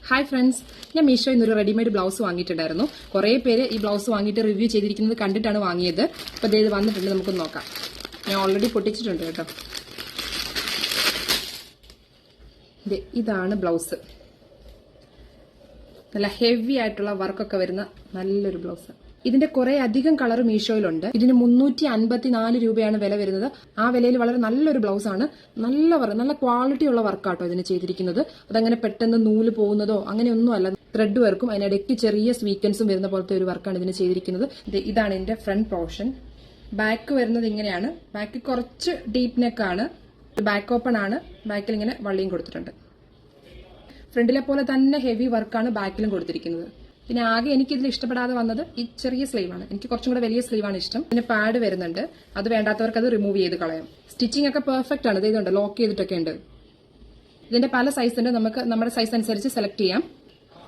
Hi friends, ഞാൻ മീഷോയിൽ നിന്നൊരു readymade blouse വാങ്ങിയിട്ടുണ്ടായിരുന്നു. കുറേ പേര് ഈ ബ്ലൗസ് വാങ്ങിയിട്ട് റിവ്യൂ ചെയ്തിരിക്കുന്നത് കണ്ടിട്ടാണ് വാങ്ങിയത്. അപ്പോൾ ഇത് വന്നിട്ടുണ്ട്, നമുക്കൊന്ന് നോക്കാം. ഞാൻ ഓൾറെഡി പൊട്ടിച്ചിട്ടുണ്ട് കേട്ടോ. ഇതാണ് ബ്ലൗസ്. നല്ല ഹെവി ആയിട്ടുള്ള വർക്കൊക്കെ വരുന്ന നല്ലൊരു ബ്ലൗസ്. ഇതിന്റെ കുറെ അധികം കളർ മീഷോയിലുണ്ട്. ഇതിന് 354 രൂപയാണ് വില വരുന്നത്. ആ വിലയിൽ വളരെ നല്ലൊരു ബ്ലൗസ് ആണ്. നല്ല ക്വാളിറ്റി ഉള്ള വർക്കാട്ടോ ഇതിന് ചെയ്തിരിക്കുന്നത്. അതങ്ങനെ പെട്ടെന്ന് നൂല് പോകുന്നതോ അങ്ങനെയൊന്നും അല്ല. ത്രെഡ് വർക്കും അതിനിടയ്ക്ക് ചെറിയ സ്വീക്വൻസും വരുന്ന പോലത്തെ ഒരു വർക്കാണ് ഇതിന് ചെയ്തിരിക്കുന്നത്. ഇതാണ് ഇതിന്റെ ഫ്രണ്ട് പോർഷൻ. ബാക്ക് വരുന്നത് ഇങ്ങനെയാണ്. ബാക്ക് കുറച്ച് ഡീപ്പ് നെക്ക് ആണ്. ബാക്ക് ഓപ്പൺ ആണ്. ബാക്കിൽ ഇങ്ങനെ വള്ളിയും കൊടുത്തിട്ടുണ്ട്. ഫ്രണ്ടിലെ പോലെ തന്നെ ഹെവി വർക്കാണ് ബാക്കിലും കൊടുത്തിരിക്കുന്നത്. പിന്നെ ആകെ എനിക്ക് ഇതിൽ ഇഷ്ടപ്പെടാതെ വന്നത് ഈ ചെറിയ സ്ലീവാണ്. എനിക്ക് കുറച്ചും കൂടെ വലിയ സ്ലീവാണ് ഇഷ്ടം. പിന്നെ പാഡ് വരുന്നുണ്ട്. അത് വേണ്ടാത്തവർക്ക് അത് റിമൂവ് ചെയ്ത് കളയാം. സ്റ്റിച്ചിങ് ഒക്കെ പെർഫെക്റ്റ് ആണ്. ഇതുണ്ട്, ലോക്ക് ചെയ്തിട്ടൊക്കെ ഉണ്ട്. ഇതിന്റെ പല സൈസ് ഉണ്ട്. നമുക്ക് നമ്മുടെ സൈസ് അനുസരിച്ച് സെലക്ട് ചെയ്യാം.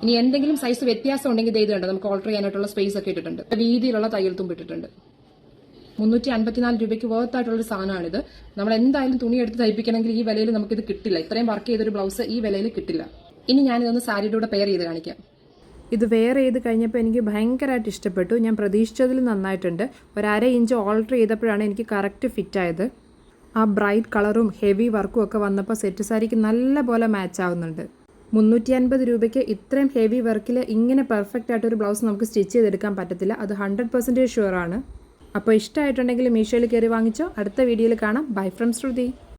ഇനി എന്തെങ്കിലും സൈസ് വ്യത്യാസം ഉണ്ടെങ്കിൽ ഇത് ഉണ്ട്. നമുക്ക് ഓൾട്ടർ ചെയ്യാനായിട്ടുള്ള സ്പേസ് ഒക്കെ ഇട്ടിട്ടുണ്ട്. രീതിയിലുള്ള തയ്യൽ തുമ്പ് ഇട്ടിട്ടുണ്ട്. 354 രൂപയ്ക്ക് വർത്ത് ആയിട്ടുള്ള സാധനമാണിത്. നമ്മൾ എന്തായാലും തുണി എടുത്ത് തയ്പ്പിക്കണമെങ്കിൽ ഈ വിലയിൽ നമുക്കിത് കിട്ടില്ല. ഇത്രയും വർക്ക് ചെയ്തൊരു ബ്ലൗസ് ഈ വിലയിൽ കിട്ടില്ല. ഇനി ഞാനിതൊന്ന് സാരിയുടെ കൂടെ പെയർ ചെയ്ത് കാണിക്കാം. ഇത് വെയർ ചെയ്ത് കഴിഞ്ഞപ്പോൾ എനിക്ക് ഭയങ്കരമായിട്ട് ഇഷ്ടപ്പെട്ടു. ഞാൻ പ്രതീക്ഷിച്ചതിൽ നന്നായിട്ടുണ്ട്. 1/2 ഇഞ്ച് ഓൾട്ടർ ചെയ്തപ്പോഴാണ് എനിക്ക് കറക്റ്റ് ഫിറ്റായത്. ആ ബ്രൈറ്റ് കളറും ഹെവി വർക്കും ഒക്കെ വന്നപ്പോൾ സെറ്റ് സാരിക്ക് നല്ല പോലെ മാച്ച് ആവുന്നുണ്ട്. 350 രൂപയ്ക്ക് ഇത്രയും ഹെവി വർക്കിൽ ഇങ്ങനെ പെർഫെക്റ്റ് ആയിട്ടൊരു ബ്ലൗസ് നമുക്ക് സ്റ്റിച്ച് ചെയ്തെടുക്കാൻ പറ്റത്തില്ല. അത് 100% ഷുവറാണ്. അപ്പോൾ ഇഷ്ടമായിട്ടുണ്ടെങ്കിൽ മീഷോയിൽ കയറി വാങ്ങിച്ചോ. അടുത്ത വീഡിയോയിൽ കാണാം. Bye from Shruti.